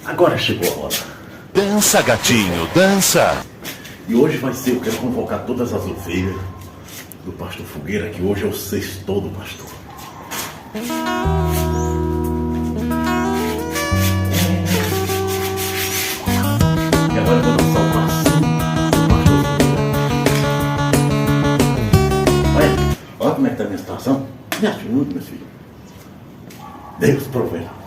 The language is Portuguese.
Agora chegou a hora. Dança, gatinho, dança. E hoje vai ser, eu quero convocar todas as ovelhas do pastor Fogueira, que hoje é o sexto do pastor. E agora eu vou dançar o passinho do pastor Fogueira. Olha como é que tá a minha situação. Me ajude, meu filho. Deus proverá.